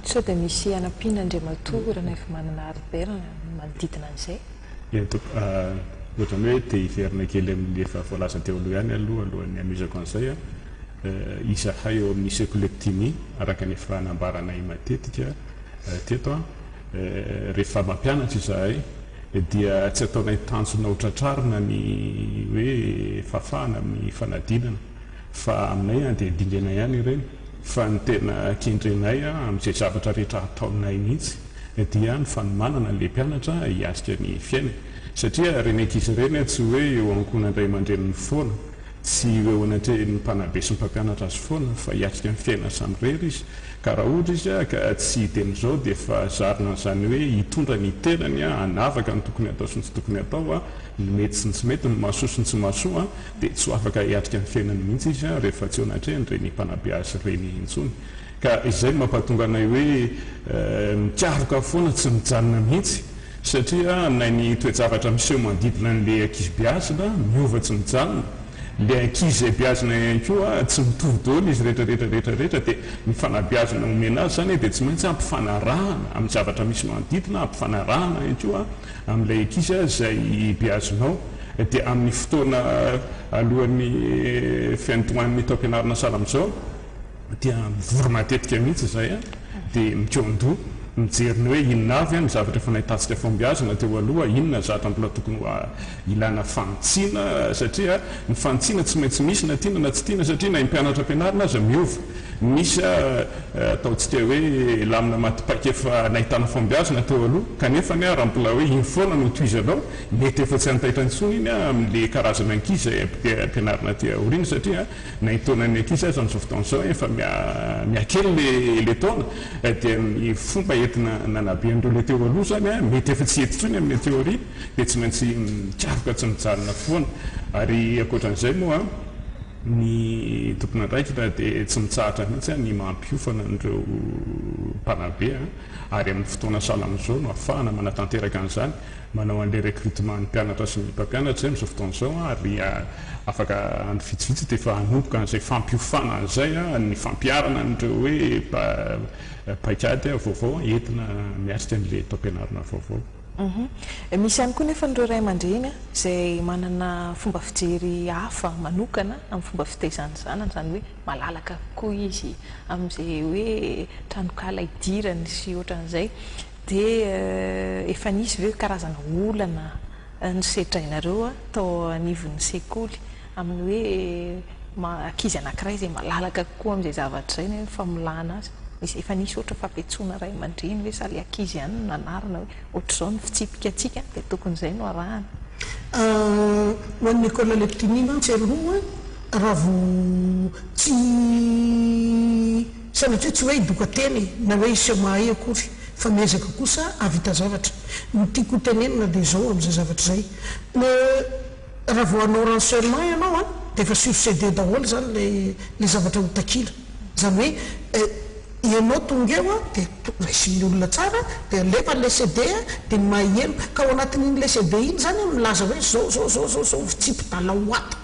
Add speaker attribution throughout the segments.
Speaker 1: So dia misy anam-pina andriamatorana efa manana aribera manodidina an'izay.
Speaker 2: Ohatra hoe te hiverina kely amin'efa voalaza teo aloha ihany alohan'ny amizako an'izay izahay eo amin'ny sekoleptiny araka ny efa nambaranay matetika teto rehefa mampianatra izahay dia tsy ataonay tanjona hotratrarina ny hoe fafana amin'ny fanadinana fa aminay dia dingana ihany ireny fa ny tena kendrenay amin'izay zavatra rehetra ataonay mihitsy dia ny fanomanana le mpianatra hiasika ny fiaina satria reny ankizy ireny tsy hoe eo ankonandray aman-dreniny foana tsy hoe onatry ny mpanabe sy ny mpampianatra azy foana fa hiasika ny fiaina samyrery izy ka raha ohatra izy ka tsy hiden'izao dia fa zarina n'izany hoe hitondra ny tenany hanavaka ny tokony atao sy ny tsy tokony atao ny mety sy ny tsy mety ny mahasoa sy ny tsy mahasoa dia tsy ho afaka hiatrika ny fiainany mihitsy izy rehefa tsy hoanatreany reny mpanabe azy reny intsony ka izay mampahatonga anay hoe mikaroka foana tsy mijanona mihitsy satria nay ny toejavatra miseho manodidina n'le ankizy biazina miova tsy mijanona le ankizy biazina ihany koa tsy mitovy daholo izy rehetrarehetra dia ny fanabiazana omena azy zany dia tsy maintsy ampifanarahana amin'ny zavatra misy manodidina ampifanarahana ihany koa amin'ilay ankizy izay biazinao dia amin'ny fotoana alohan'ny fiantohan'ny tampianarana sala amin'izao dia mivory matetika mihitsy izay dia mikondo mijeriny hoe inona avy ny zavatra efa nahitasika fombiazana teo aloha inona zatra mbola tokony ilana fantsiana satria ny fantsiana tsy maintsy misy na tiana na tsy tiana satria na impianatra ampianarina aza miova misy ataontsika hoe lamina matipaika efa nahitana fombiazana teo aloha kanefa ny raha mbola hoe iny foana no toizanao mety efa tsy antaitra ntsony iny amin'le karazana ankizy ampianarina ty aoriny satria nahitonany ankizy azy amin'izao fotoan'izao efa miakely le taona dia ny fomba entina nanabeandreo le teo aloha zany mety efa tsy etintsony amin'ny teoria dia tsy maintsy mikaroka tsy mijanona foana ary akoatran'izay moa ny tompona ndraikitra dia tsy mitsahatra mihitsy ny mampiofana an'ireo mpanabe ary amin'ny fotoana sala amin'izao no ahafahana manatanteraka an'izany manao an'ilay recrutement ny mpianatra sy ny mpampianatra zay amin'izao fotoan'izao ary afaka any vitsivitsy dia efa hanomboka an'izay fampiofana an'izay ny fampiarana an'ireo hoe paikady vaovao entina miasika an'ilay tampianarana vaovao.
Speaker 1: Misy ihany koa nefa nireo ray aman-dreny izay manana fomba fijery hafa manokana amin'ny fomba fitaizany zanany zany hoe malalaka kokoa izy amin'izay hoe tranokala idirany sy ohatran'izay dia efa nisy hoe karazana olana nysetrainareo tao anivon'ny sekoly amin'ny hoe ankizy anankiray izay malalaka kokoa amin'izay zavatra izay ny famolana azy efa nisy ohatra fampetsona ray aman-dreny hoe sa le ankizy ihany no nanarina hoe ohatr'izao ny fitsipika atsika dia tokony izay no arahana
Speaker 3: ho an'ny école leptiny mantsy aloha raha vo tsy sanatria tsy hoe hidoka teny na hoe iseo mahay akory fa miezaka kosa avita zavatra ny tiako tenenina dia izao amin'izay zavatra zay raha vo hanao renseignement ianao dia efa surcédé daholo zany le zavatra hotakila zany hoe ianao tonga eo dia raisiny olona tsara dia alefa le CD dia ny maheno ka ao anatin'iny le CD iny zany milaza hoe zao fitsipy-dalao ato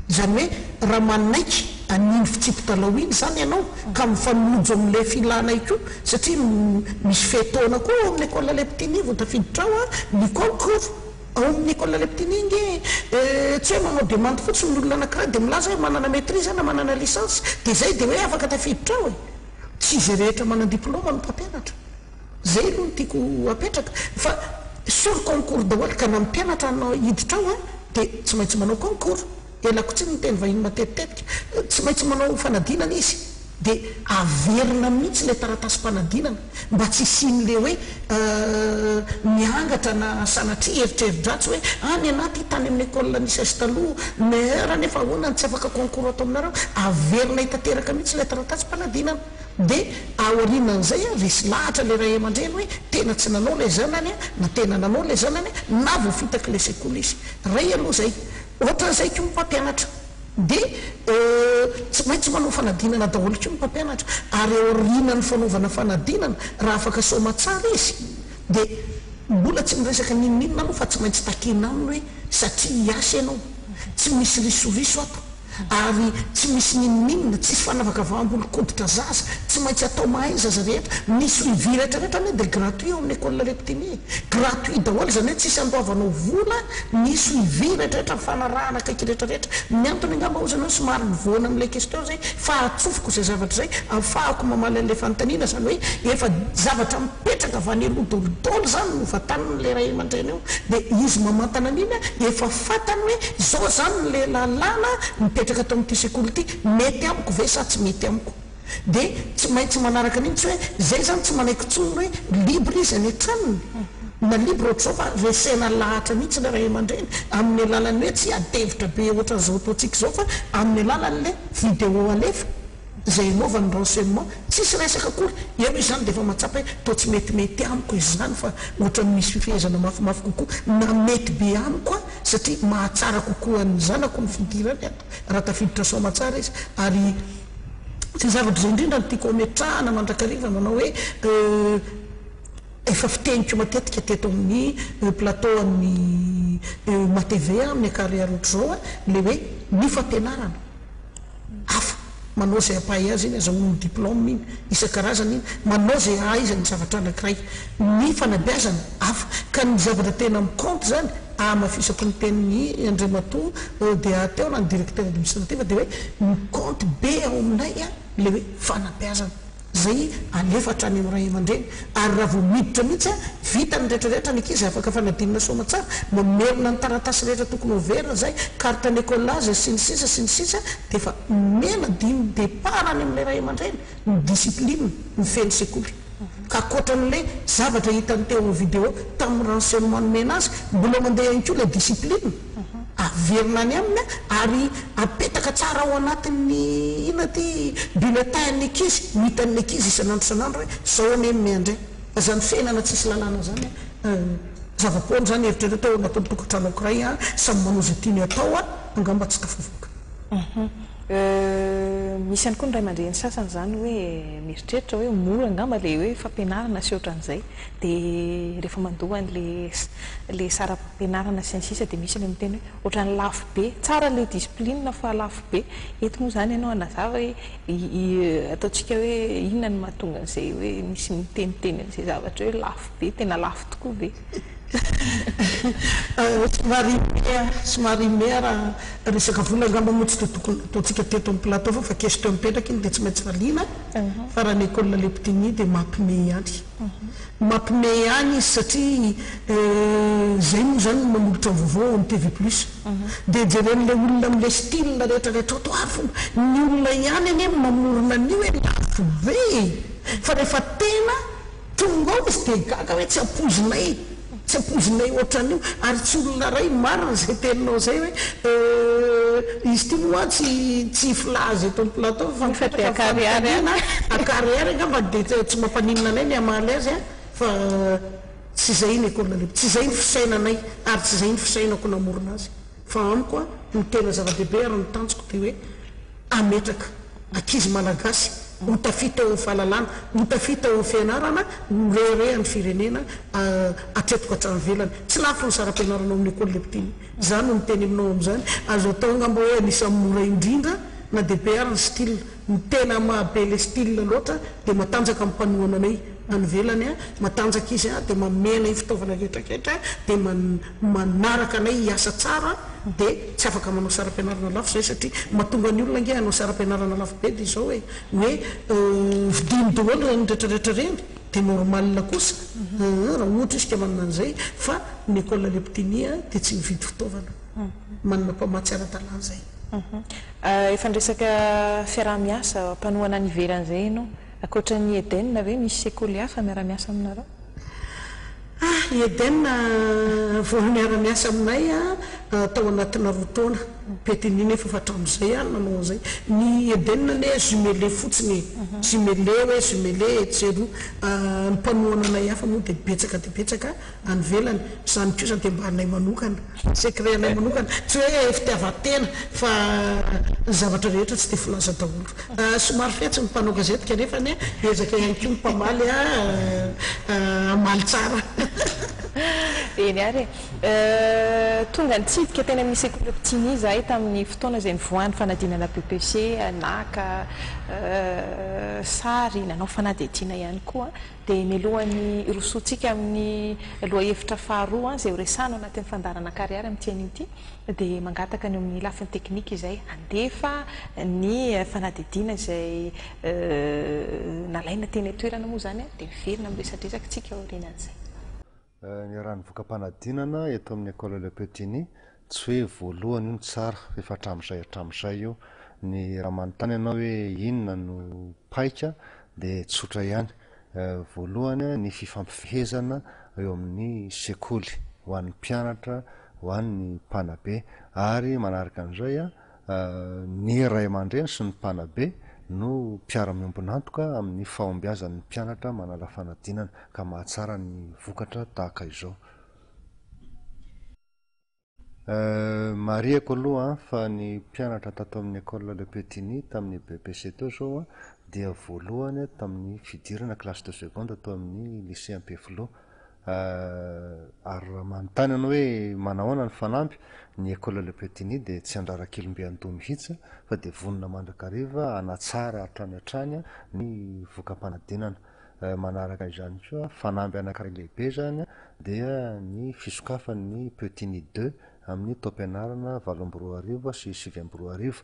Speaker 3: zany hoe raha manaiky aniny fitsipy-dalao iny zany ianao ka mifanojo amin'le filana iko satria misy fetona koa amin'ny école leptiny vo tafiditra ao ny concours ao amin'ny école leptiny ingy tsy hoe manao demande fotsiny ny olona anankiray dia milaza hoe manana maîtrise na manana licence dia zay dia hoe afaka tafiditra ao tsy izy rehetra manana diplôma no mpampianatra zay aloha no tiako apetraka fa sur concours daholo ka na mpianatra no hiditra ao dia tsy maintsy manao concours elako tsy ny teny vahiny matetitetika tsy maintsy manao fanadinana izy dia averina mihitsy le taratasy-panadinana mba tsy isin'le hoe miangatra na sanatria eritreridratsy hoe any anaty tany amin'ny école nisy azy taloha raha nefa hoana tsy afaka concours atao aminareo averina hitateraka mihitsy le taratasy-panadinana dia aorinan'izay resy lahatra le ray aman-dreny hoe tena tsy nanao le zanany na tena nanao le zanany na vo fitaka le sekoly izy ray aloha zay ohatran'izay ko mpampianatra dia tsy maintsy manao fanadinana daholo ko mpampianatra ary aorina ny fanaovana fanadinana raha afaka soma tsara izy dia mbola tsy miresaka ninninona anao fa tsy maintsy takena aminy hoe satria hiasy ianao tsy misy risoriso ato ary tsy misy ninninina tsisy fanavaka vahambolo-koditra zaza tsy maintsy atao mahay zaza rehetra misy suivi rehetrarehetra ne dia gratuit ao amin'ny école reptini gratuit daholo zany hoe tsisy andoavanao vola ny suivi rehetrarehetra fanarahana akaiky rehetrarehetra ny antony angamba ozany hoe somary mivoana amin'ilay question zay fa atsofoko izay zavatra zay ahafahako mamaly an'ilay fanontaniana zany hoe efa zavatra mipetraka avy any aloha zany no vatan'le ray aman-dreny eo dia izy mamantana an'iny efa fatany hoe zao zany le lalàna mipetraka atao amin'ity sekoly ity mety amiko ve sa tsy mety amiko dia tsy maintsy manaraka an'iny tsy hoe zay zany tsy manaiky tsony hoe libre izy any antranony na libre ohatr'izao fa resena lahatra mihitsy le ray aman-dreny amin'ny alalan'ny hoe tsy adevitra be ohatran'izao ataontsika zao fa amin'ny alalan'le vidéo alefa zay anaovany renseignement tsisy resaka akory eo izy zany dia efa matsapa hoe tao tsy metimety amiko izy zany fa ohatra misy fifehezana mafimafy kokoa na mety be amiko a satria mahatsara kokoa ny zanako ny fidirany ato raha tafiditra somatsara izy ary tsy zavatra zay indrindra ny tiako ametrahana mandrakariva manao hoe efa fiteniko matetika teto amin'ny plateau amin'ny matv amin'ny Ankarihary ohatr'izao a le hoe ny fampianarana afa manao zay ampahay azy iny azahoany diplôme iny isan-karazany iny manao zay ahaizany zavatra anankiray ny fanabeazana afa ka ny zavatra tena micompte zany amafisako ny tenin'ny andriamato dia ateo na ny directeur administratif dia hoe micompte be ao aminay a le hoe fanabeazana zay alefatra any ray aman-dreny ary raha vao miditra mihitsy a vitany rehetrarehetra ny ankizy afaka fanadinina somatsara mamerina ny taratasy rehetra tokony overina zay carte ny écolage sy ny sisa dia efa mena dimy départ any amin'ilay ray aman-dreny ny discipline ny feny sekoly ka akoatran'ilay zavatra hitany teo amin'ny vidéo tamin'ny renseignement nomena azy mbola mandeha ihany koa ilay discipline averina any aminy ary apetaka tsara ao anatin'ny ina ty bulletin ny ankizy mihitan'ny ankizy isanandro hoe zao ane meandray zany fiainana tsisy lalàna zany zavapoana zany hevitra reto ao anatin'ny tokantrano ankiray a samy manao zay tiany atao a angamba tsy tafavoaka
Speaker 1: misy ihany koa ny ray aman-dreny sasany zany hoe mieritreritra hoe mora angamba le hoe fampianarana sy ohatran'izay dia rehefa mandoha le sara fampianarana sy ny sisa dia misy le miteny hoe ohatran'ny lafo be tsara le discipline fa lafo be eto moa zany ianao anazava hoe ataontsika hoe inona ny mahatonga an'izay hoe misy miteniteny an'izay zavatra hoe lafo be tena lafo tokoa be somary mea raha resaka vola angamba moa tsy tokony ataontsika teto amin'ny plateau fa question mipetraka iny dia tsy maintsy valiana fa raha ny école leptini dia mampime ihany izy satria zay moa zany mamolotra vaovao amin'ny tv plus dia jeren'ilay olona amin'ilay style rehetrarehetra oto ary fomba ny olona ihany ane mamorona ny hoe lafo be fa rehefa tena tonga ao izy dia gaga hoe tsy ampozinay ohatran'io ary tsy olona ray marina zay teninao zay hoe izy ty moa tsy filazy eto amin'ny plateau fa Ankarihary angamba dia tsy mampaninona anay ny amaly azy a fa tsy zay iny école lehibe tsy zay ny fisainanay ary tsy zay ny fisainako namorona azy fa amiko a ny tena zava-dehibe ary ny tanjoko dia hoe ametraka ankizy malagasy hotafita eo fahalalàna hotafita eo fianarana rere ny firenena atretoko hatrany velany tsy lafo ny saram-pianarana amin'ny école leptiny zany no miteny aminao amin'izany azo atao angamba hoe anisany mora indrindra na dehibe ary ny style ny tena mahabe le style loatra dia matanjaka amin'ny mpanohana anay any velany a matanjaka izy a dia mamena fitaovana rehetrarehetra dia manaraka anay hiasa tsara dia tsy afaka manao saram-pianarana lafo zay satria mahatonga ny olona nge hanao saram-pianarana lafo be dia izao hoe vidiny daholo reny rehetrarehetra reny dia normalina kosa raha ohatra isika manana an'izay fa ny école leptini a dia tsy mividy fitaovana manana mpamatsy ara-dalàna zay efa ndresaka fiarah-miasa mpanohana ny ivelan'izay ianao akoatra ny Eden ve misy sekoly hafa miara-miasa aminareo
Speaker 3: Eden vao miara-miasa aminay tao anatina rotaona petininy efa fatram'izay a nanao zay ny Eden ne jumelé fotsiny jumelé hoe jumelé tsero ny mpanohana anay hafa moa dia betsaka any velany zany kosa dia mba anay manokana secret anay manokana tsy hoe fitiavan-tena fa zavatra rehetra tsy dia filaza daholo somary fiatsy ny mpanao gazetika nefa ne ezaka ihany koa ny mpamaly amaly tsara
Speaker 1: eny ary tonga nitsidika tena misy école Ptiny zahay tamin'ny fotoana izay nivoahan'ny fanadinana BPC naka sary nanao fanadihadiana ihany koa dia mialohan'ny rosoantsika amin'ny lohahevitra faharoa izay horesana anatin'ny fandarana Ankarihary amin'ity anio ity dia mangataka ny amin'ny lafiny teknika izay andefa ny fanadihadiana izay nalaina teny toerana moa zany dia miverina miresadresaka tsika aorianan'izay.
Speaker 4: Ny raha voka-panadinana eto amin'ny école Le Petit tsy hoe voalohany io ny tsara efa hatramin'izay io ny raha manontany ianao hoe inona no paika dia tsotra ihany. Voalohany ny fifampifehezana eo amin'ny sekoly ho an'ny mpianatra ho an'ny mpanabe ary manaraka an'izay ny ray aman-dreny sy ny mpanabe no mpiara-miombonantoka amin'ny fahombiazan'ny mpianatra manala fanadinana ka mahatsara ny vokatra tahaka izao. Mariako aloha fa ny mpianatra tato amin'ny école Le Petit tamin'ny BPC teo zao dia voalohany tamin'ny fidirana classe de seconde atao amin'ny lycée Ampefilo. Ary raha manontany ianao hoe manahoana ny fanampy ny école Le Petit dia tsy andrarak'ilombe andoha mihitsy fa dia vonona mandrakariva hanatsara hatrany hatrany ny voka-panadinana. Manaraka izany koa fanamby anankiray lehibe zany dia ny fisokafan'ny Petit 2 amin'ny taom-pianarana 8 sy 9.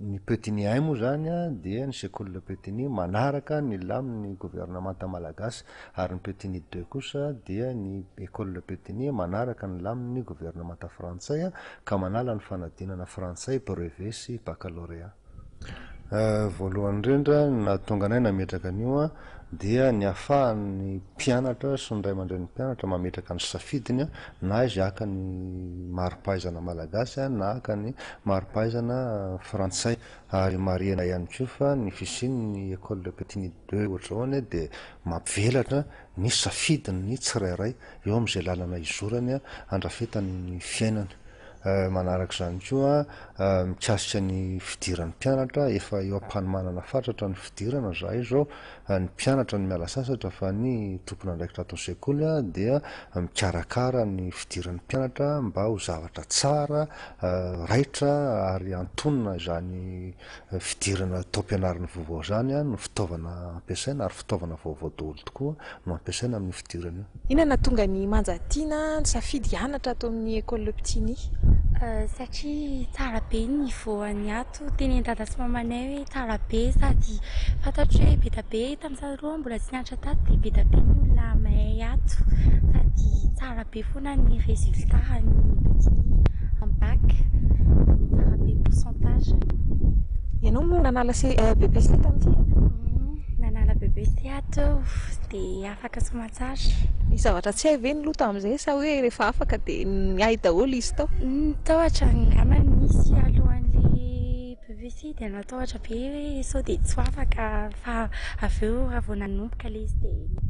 Speaker 4: Ny Petit 1 moa zany dia ny sekoly Le Petit manaraka ny lamin'ny gouvernemanta malagasy ary ny Petit 2 kosa dia ny école Le Petit manaraka ny lamin'ny gouvernemanta frantsay ka manala ny fanadinana frantsay brevet sy baccalauréat. Voalohany indrindra nahatonga anay nametraka an'io dia ny ahafahan'ny mpianatra sy ny ray aman-dren'ny mpianatra mametraka ny safidiny na izy haka ny mari-pahaizana malagasy na haka ny mari-pahaizana frantsay. Ary marihana ihany koa fa ny fisian'ny école Le Petit 2 ohatr'izao dia mampivelatra ny safidiny ny tsirairay eo amin'izay lalana izorany andrafetany ny fiainana. Manaraka izany koa mikasika ny fidiran'ny mpianatra efa eo am-panomanana fatratra ny fidirana zahay zao ny mpianatra ny miala sasatra fa ny tompona andraikitra atao sekoly dia mikarakara ny fidiran'ny mpianatra mba ho zavatra tsara raitra ary antonona izany fidirana taom-pianarana vaovao zany no fitaovana ampiasaina ary fitaovana vaovao daholo tokoa no ampiasaina amin'ny fidirana io.
Speaker 1: Inona nahatonga ny manjatiana safidy hianatra atao amin'ny école Le Petit?
Speaker 5: Satria tsara be ny voan'ny ato teny dada sy mamanay hoe tsara be sady fantatro hoe be da be tamin'ny zaroa mbola tsy nianatra tato dia be da be ny olona mahay ato sady tsara be foana ny résultat ny Petit en bac tsara be pourcentage.
Speaker 1: Ianao moa nanala BPC tamin'ity?
Speaker 5: Nanala BPC ato dia afaka somatsara.
Speaker 1: Ny zavatra tsy hay ve ny loha tamin'izay sa hoe rehefa afaka dia niay daholo izy tao?
Speaker 5: Tahotra angamba nisy alohan'ilay BPC dia natahotra be hoe sao dia tsy ho afaka fa avy eo raha vao nanomboka ilay izy dia